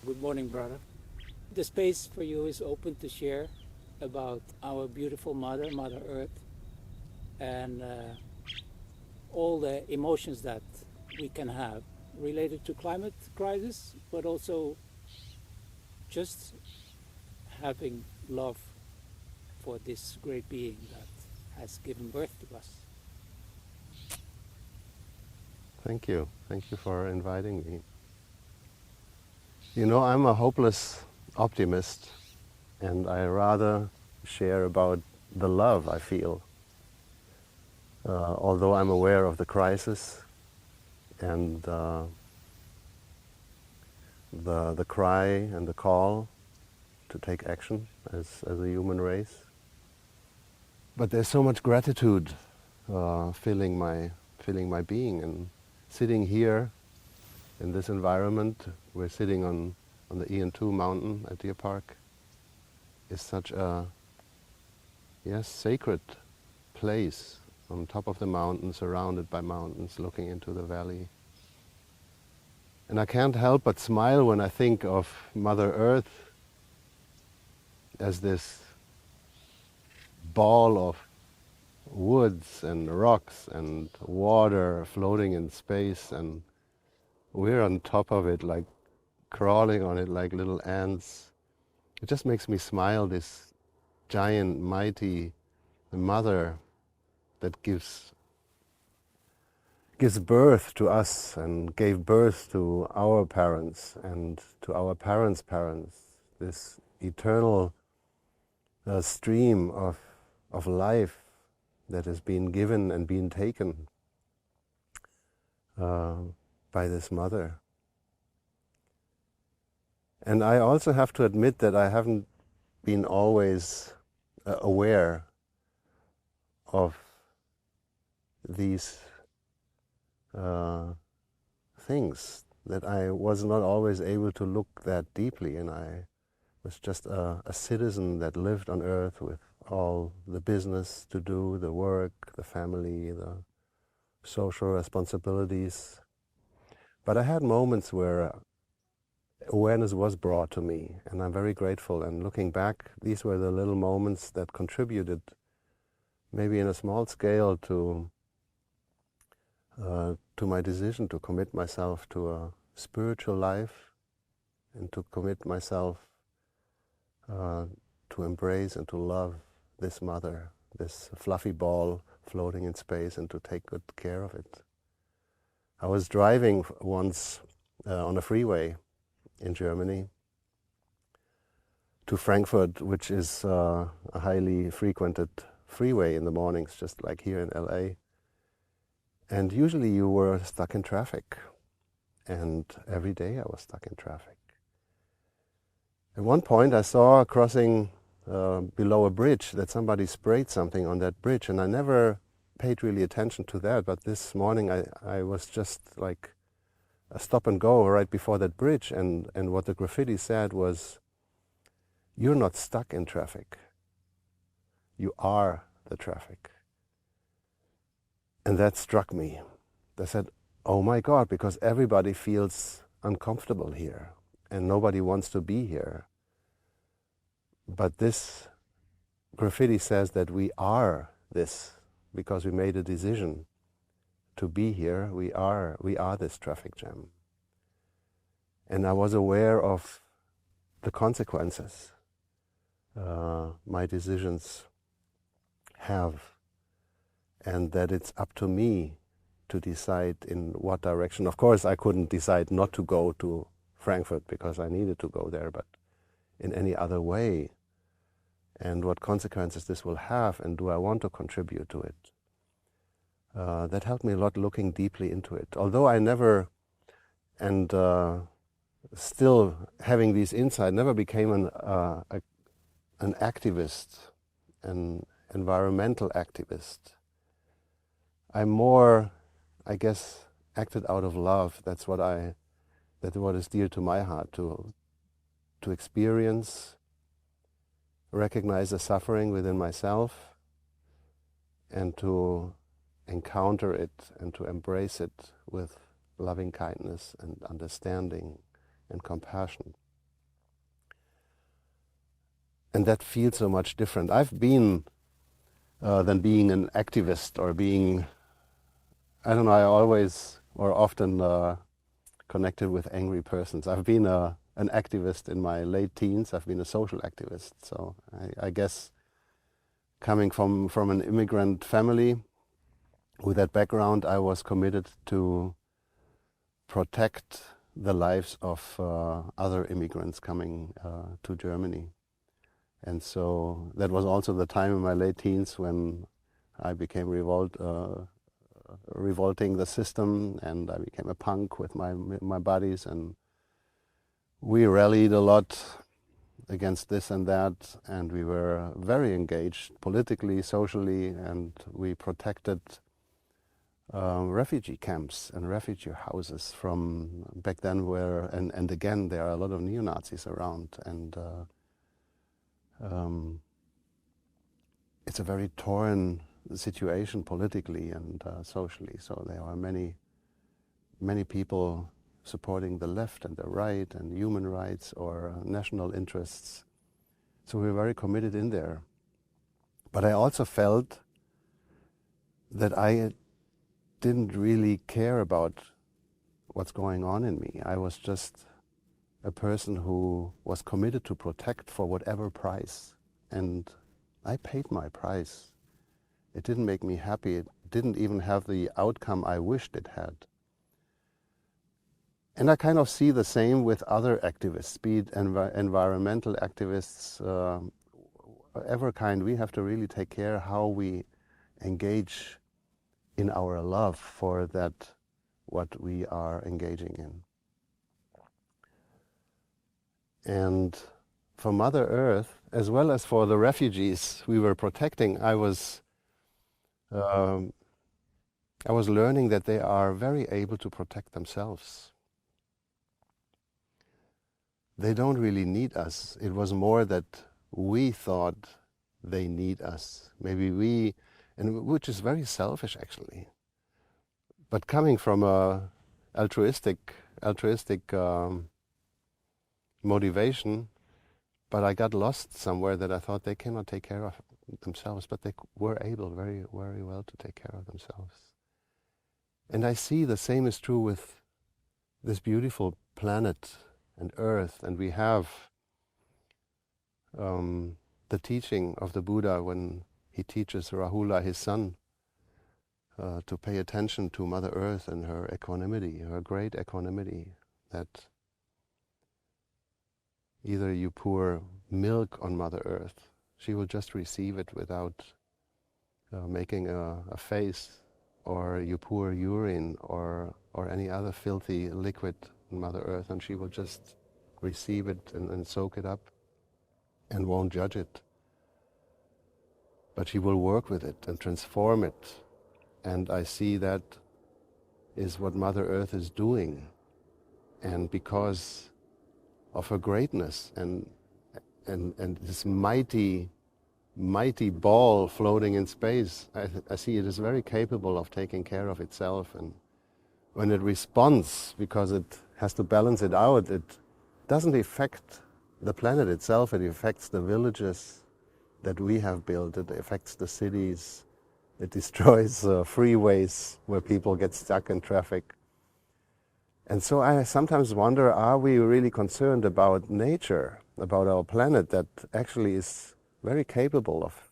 Good morning, brother. The space for you is open to share about our beautiful mother, Mother Earth, and all the emotions that we can have related to climate crisis, but also just having love for this great being that has given birth to us. Thank you. Thank you for inviting me. You know, I'm a hopeless optimist, and I rather share about the love I feel. Although I'm aware of the crisis and the cry and the call to take action as a human race. But there's so much gratitude filling my being, and sitting here in this environment. We're sitting on the Ian-2 mountain at Deer Park. Is such a sacred place on top of the mountain, surrounded by mountains, looking into the valley. And I can't help but smile when I think of Mother Earth as this ball of woods and rocks and water floating in space, and we're on top of it, like crawling on it like little ants. It just makes me smile, this giant, mighty mother that gives birth to us and gave birth to our parents and to our parents' parents. This eternal stream of life that has been given and been taken by this mother. And I also have to admit that I haven't been always aware of these things, that I was not always able to look that deeply, and I was just a citizen that lived on earth with all the business to do, the work, the family, the social responsibilities. But I had moments where awareness was brought to me, and I'm very grateful. And looking back, these were the little moments that contributed, maybe in a small scale, to my decision to commit myself to a spiritual life and to commit myself to embrace and to love this mother, this fluffy ball floating in space, and to take good care of it. I was driving once on a freeway in Germany to Frankfurt, which is a highly frequented freeway in the mornings, just like here in LA. And usually you were stuck in traffic. And every day I was stuck in traffic. At one point I saw crossing below a bridge that somebody sprayed something on that bridge, and I never paid really attention to that. But this morning I was just like a stop and go right before that bridge, and what the graffiti said was, "You're not stuck in traffic. You are the traffic." And that struck me. I said, oh my God, because everybody feels uncomfortable here and nobody wants to be here. But this graffiti says that we are this because we made a decision to be here. We are this traffic jam. And I was aware of the consequences my decisions have, and that it's up to me to decide in what direction. Of course, I couldn't decide not to go to Frankfurt because I needed to go there, but in any other way, and what consequences this will have, and do I want to contribute to it. That helped me a lot, looking deeply into it. Although I never, and still having these insights, never became an activist, an environmental activist. I'm more, I guess, acted out of love. That's what is dear to my heart, to experience, recognize the suffering within myself, and to encounter it and to embrace it with loving kindness and understanding and compassion. And that feels so much different. I've been than being an activist or being, I don't know, I always or often connected with angry persons. I've been an activist in my late teens. I've been a social activist. So I guess coming from an immigrant family with that background, I was committed to protect the lives of other immigrants coming to Germany. And so that was also the time in my late teens when I became revolting the system, and I became a punk with my buddies, and we rallied a lot against this and that, and we were very engaged politically, socially, and we protected refugee camps and refugee houses from back then where, and again, there are a lot of neo-Nazis around, and it's a very torn situation politically and socially. So there are many people supporting the left and the right and human rights or national interests. So we're very committed in there. But I also felt that I didn't really care about what's going on in me. I was just a person who was committed to protect for whatever price. And I paid my price. It didn't make me happy. It didn't even have the outcome I wished it had. And I kind of see the same with other activists, be it environmental activists, whatever kind. We have to really take care how we engage in our love for that, what we are engaging in. And for Mother Earth, as well as for the refugees we were protecting, I was learning that they are very able to protect themselves. They don't really need us. It was more that we thought they need us. Maybe we, and which is very selfish actually. But coming from a altruistic motivation, but I got lost somewhere that I thought they cannot take care of themselves, but they were able very, very well to take care of themselves. And I see the same is true with this beautiful planet and Earth, and we have the teaching of the Buddha when he teaches Rahula, his son, to pay attention to Mother Earth and her equanimity, her great equanimity, that either you pour milk on Mother Earth, she will just receive it without making a face, or you pour urine or any other filthy liquid in Mother Earth, and she will just receive it and soak it up and won't judge it. But she will work with it and transform it. And I see that is what Mother Earth is doing. And because of her greatness and this mighty ball floating in space, I see it is very capable of taking care of itself. And when it responds, because it has to balance it out, it doesn't affect the planet itself, it affects the villages that we have built, it affects the cities, it destroys freeways where people get stuck in traffic. And so I sometimes wonder, are we really concerned about nature, about our planet that actually is very capable of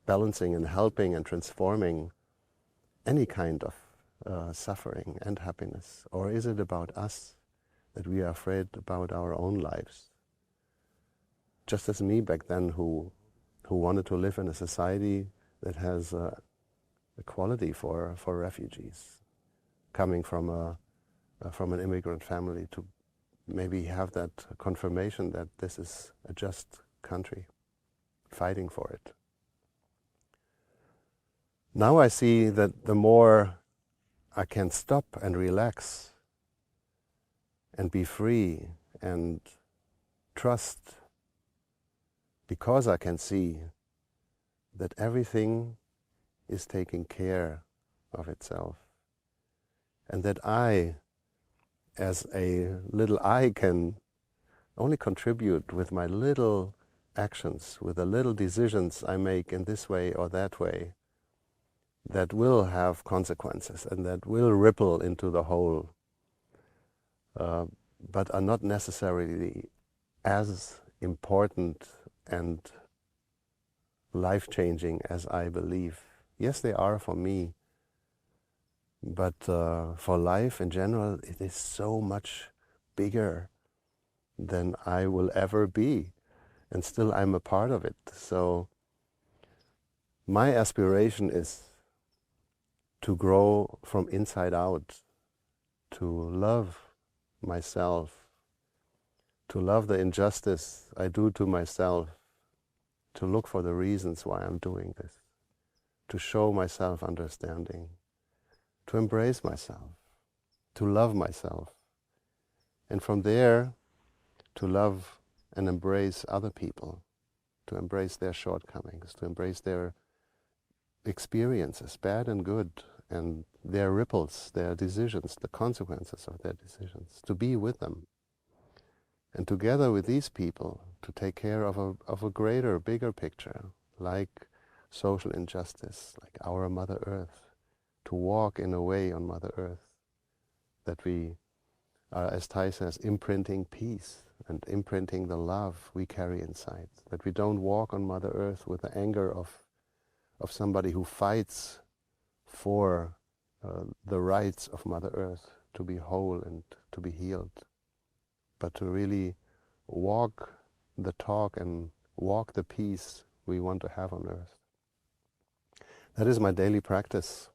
balancing and helping and transforming any kind of suffering and happiness? Or is it about us, that we are afraid about our own lives? Just as me back then, who wanted to live in a society that has equality for refugees, coming from an immigrant family, to maybe have that confirmation that this is a just country, fighting for it. Now I see that the more I can stop and relax and be free and trust, because I can see that everything is taking care of itself, and that I, as a little I, can only contribute with my little actions, with the little decisions I make in this way or that way, that will have consequences and that will ripple into the whole, but are not necessarily as important and life-changing as I believe. Yes, they are for me, but for life in general, it is so much bigger than I will ever be, and still I'm a part of it. So my aspiration is to grow from inside out, to love myself, to love the injustice I do to myself, to look for the reasons why I'm doing this, to show myself understanding, to embrace myself, to love myself, and from there to love and embrace other people, to embrace their shortcomings, to embrace their experiences, bad and good, and their ripples, their decisions, the consequences of their decisions, to be with them. And together with these people, to take care of a greater, bigger picture, like social injustice, like our Mother Earth, to walk in a way on Mother Earth that we are, as Tai says, imprinting peace and imprinting the love we carry inside, that we don't walk on Mother Earth with the anger of somebody who fights for the rights of Mother Earth to be whole and to be healed, but to really walk the talk and walk the peace we want to have on Earth. That is my daily practice.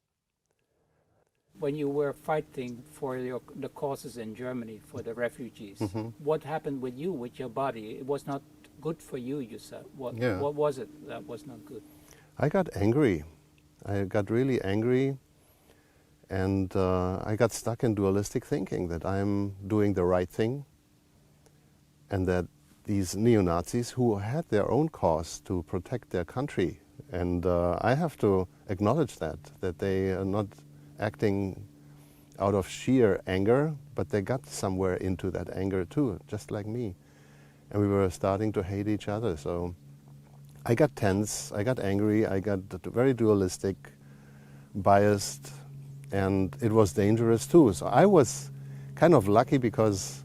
When you were fighting for the causes in Germany for the refugees, what happened with you, with your body? It was not good for you, you said. What was it that was not good? I got angry. I got really angry, and I got stuck in dualistic thinking that I'm doing the right thing, and that these neo-Nazis who had their own cause to protect their country, and I have to acknowledge that they are not acting out of sheer anger, but they got somewhere into that anger too, just like me. And we were starting to hate each other. So I got tense, I got angry, I got very dualistic, biased, and it was dangerous too. So I was kind of lucky because,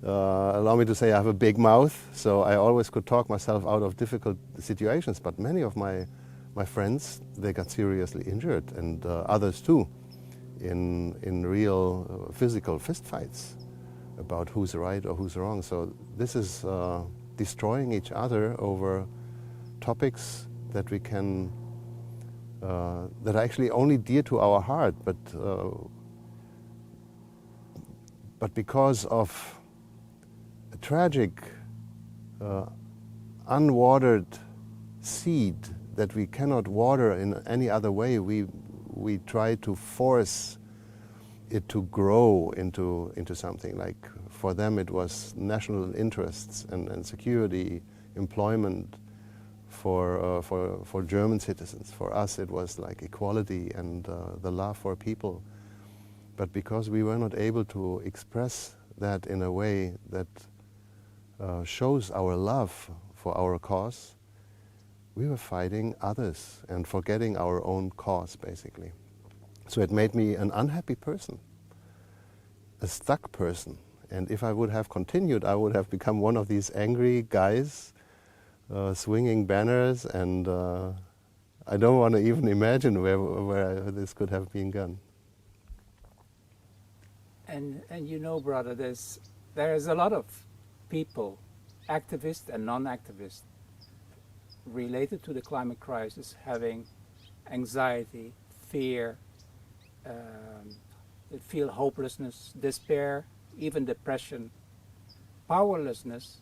allow me to say, I have a big mouth, so I always could talk myself out of difficult situations. But many of my friends, they got seriously injured, and others too, in real physical fistfights about who's right or who's wrong. So this is destroying each other over topics that we can, that are actually only dear to our heart, but because of a tragic, unwatered seed that we cannot water in any other way, we try to force it to grow into something. Like for them it was national interests and security, employment for German citizens. For us it was like equality and the love for people. But because we were not able to express that in a way that shows our love for our cause, we were fighting others and forgetting our own cause, basically. So it made me an unhappy person, a stuck person. And if I would have continued, I would have become one of these angry guys swinging banners, and I don't want to even imagine where this could have been gone. And you know, brother, there is a lot of people, activists and non-activists, related to the climate crisis, having anxiety, fear, they feel hopelessness, despair, even depression, powerlessness,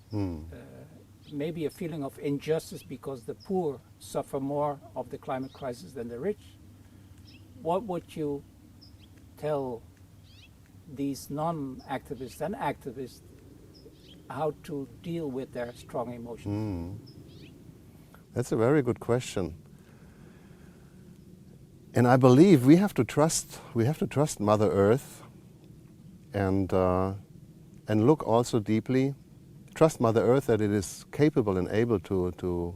maybe a feeling of injustice because the poor suffer more of the climate crisis than the rich. What would you tell these non-activists and activists how to deal with their strong emotions? That's a very good question. And I believe we have to trust Mother Earth, and look also deeply trust Mother Earth that it is capable and able to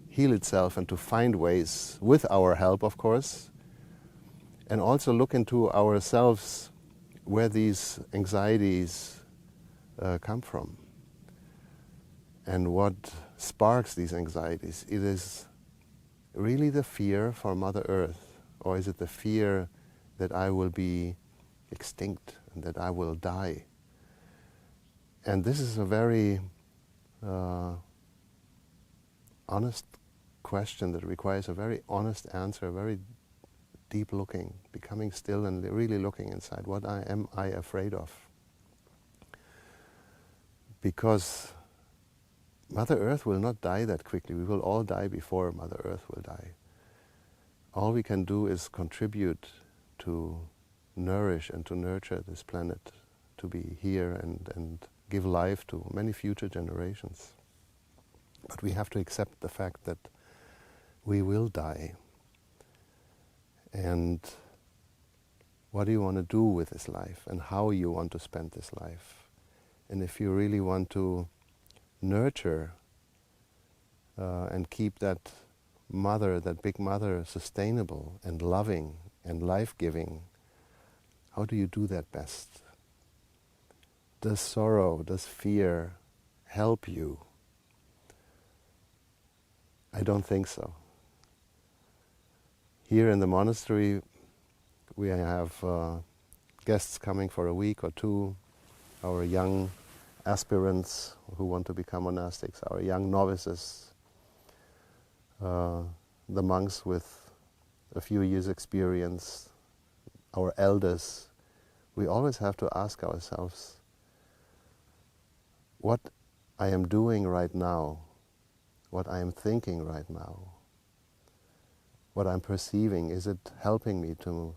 heal itself and to find ways, with our help, of course, and also look into ourselves where these anxieties come from and what sparks these anxieties. It is really the fear for Mother Earth, or is it the fear that I will be extinct and that I will die? And this is a very honest question that requires a very honest answer, a very deep looking, becoming still and really looking inside. What am I afraid of? Because Mother Earth will not die that quickly. We will all die before Mother Earth will die. All we can do is contribute to nourish and to nurture this planet, to be here and give life to many future generations. But we have to accept the fact that we will die. And what do you want to do with this life, and how you want to spend this life? And if you really want to nurture and keep that mother, that big mother, sustainable and loving and life-giving, how do you do that best? Does sorrow, does fear help you? I don't think so. Here in the monastery, we have guests coming for a week or two, our young aspirants who want to become monastics, our young novices, the monks with a few years' experience, our elders. We always have to ask ourselves, what I am doing right now, what I am thinking right now, what I'm perceiving, is it helping me to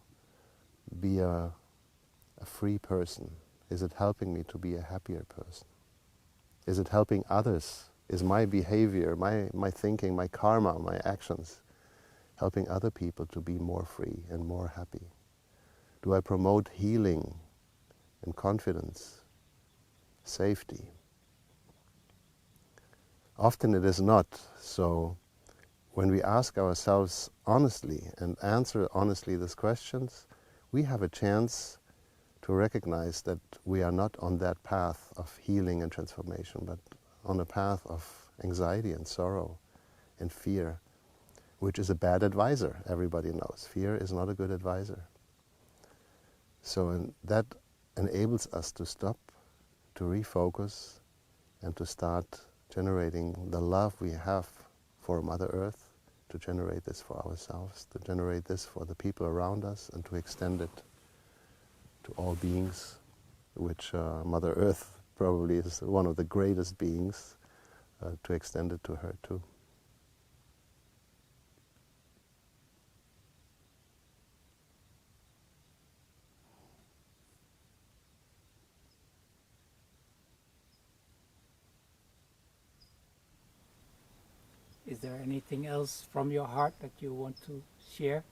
be a free person? Is it helping me to be a happier person? Is it helping others? Is my behavior, my thinking, my karma, my actions helping other people to be more free and more happy? Do I promote healing and confidence, safety? Often it is not. So when we ask ourselves honestly and answer honestly these questions, we have a chance to recognize that we are not on that path of healing and transformation, but on a path of anxiety and sorrow and fear, which is a bad advisor. Everybody knows fear is not a good advisor. So that enables us to stop, to refocus, and to start generating the love we have for Mother Earth, to generate this for ourselves, to generate this for the people around us, and to extend it to all beings, which Mother Earth probably is one of the greatest beings, to extend it to her too. Is there anything else from your heart that you want to share?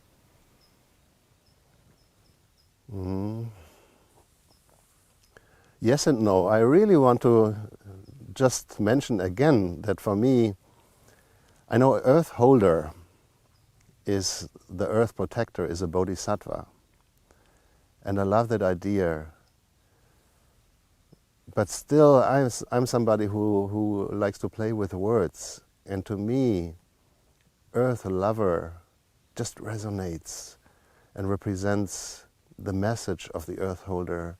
Yes and no. I really want to just mention again that for me, I know Earth Holder is the Earth Protector, is a Bodhisattva. And I love that idea. But still, I'm somebody who likes to play with words. And to me, Earth Lover just resonates and represents the message of the Earth Holder,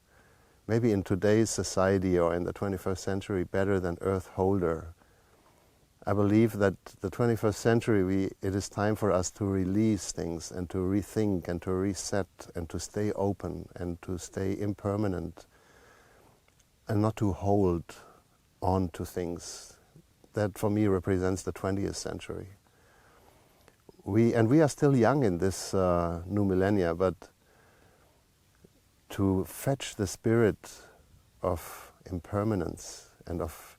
maybe in today's society or in the 21st century, better than Earth Holder. I believe that the 21st century, it is time for us to release things and to rethink and to reset and to stay open and to stay impermanent and not to hold on to things. That for me represents the 20th century. We are still young in this new millennia, but to fetch the spirit of impermanence and of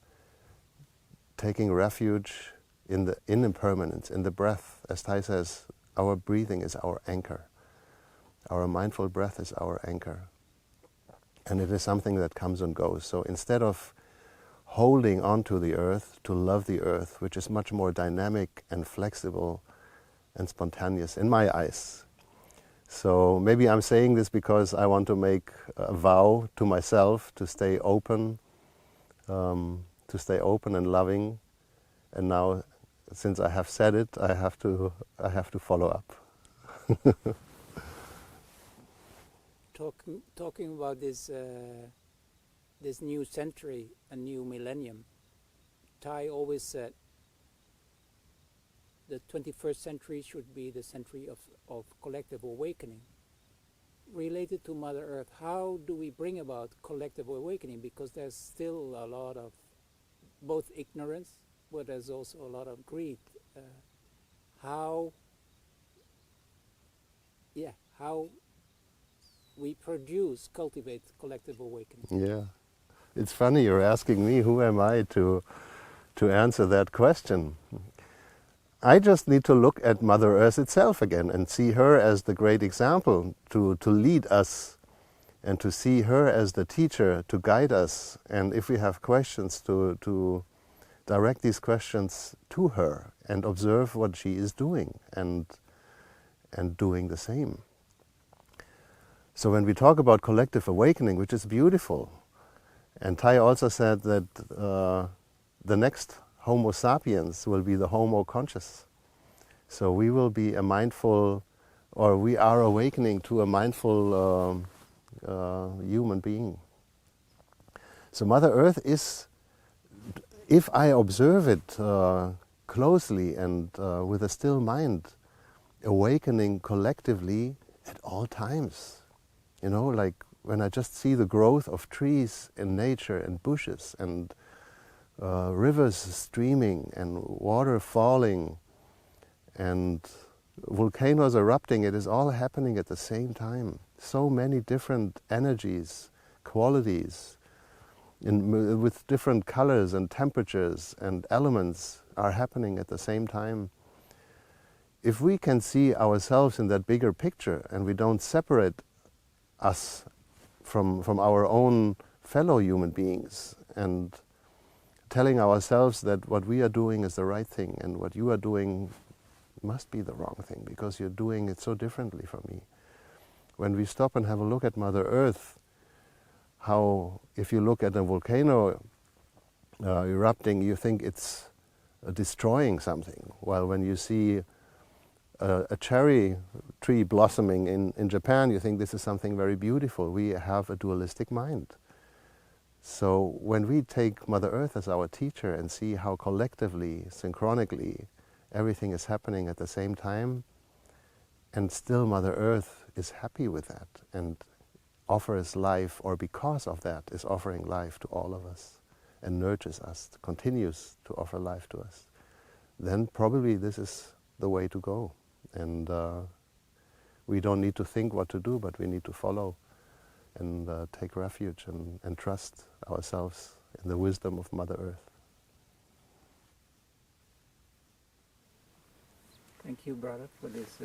taking refuge in impermanence, in the breath. As Thai says, our breathing is our anchor. Our mindful breath is our anchor. And it is something that comes and goes. So instead of holding onto the earth, to love the earth, which is much more dynamic and flexible and spontaneous in my eyes. So maybe I'm saying this because I want to make a vow to myself to stay open and loving. And now, since I have said it, I have to follow up. Talking about this new century, a new millennium, Thai always said the 21st century should be the century of collective awakening. Related to Mother Earth, how do we bring about collective awakening? Because there's still a lot of both ignorance, but there's also a lot of greed. How we cultivate collective awakening. Yeah, it's funny you're asking me. Who am I to answer that question? I just need to look at Mother Earth itself again and see her as the great example to lead us, and to see her as the teacher to guide us. And if we have questions, to direct these questions to her and observe what she is doing and doing the same. So when we talk about collective awakening, which is beautiful, and Thai also said that the next Homo sapiens will be the Homo conscious. So we will be a mindful, or we are awakening to a mindful human being. So Mother Earth is, if I observe it closely and with a still mind, awakening collectively at all times. You know, like when I just see the growth of trees in nature and bushes and rivers streaming and water falling and volcanoes erupting, it is all happening at the same time. So many different energies, qualities, with different colors and temperatures and elements are happening at the same time. If we can see ourselves in that bigger picture and we don't separate us from our own fellow human beings, and telling ourselves that what we are doing is the right thing and what you are doing must be the wrong thing because you're doing it so differently from me. When we stop and have a look at Mother Earth, how if you look at a volcano erupting, you think it's destroying something, while when you see a cherry tree blossoming in Japan, you think this is something very beautiful. We have a dualistic mind. So when we take Mother Earth as our teacher and see how collectively, synchronically, everything is happening at the same time, and still Mother Earth is happy with that and offers life, or because of that is offering life to all of us and nurtures us, continues to offer life to us, then probably this is the way to go. And we don't need to think what to do, but we need to follow and take refuge and trust ourselves in the wisdom of Mother Earth. Thank you, brother, for this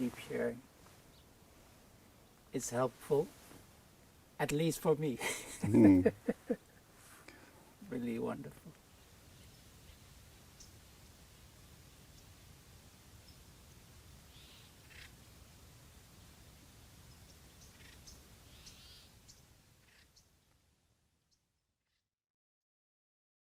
deep sharing. It's helpful, at least for me. Really wonderful.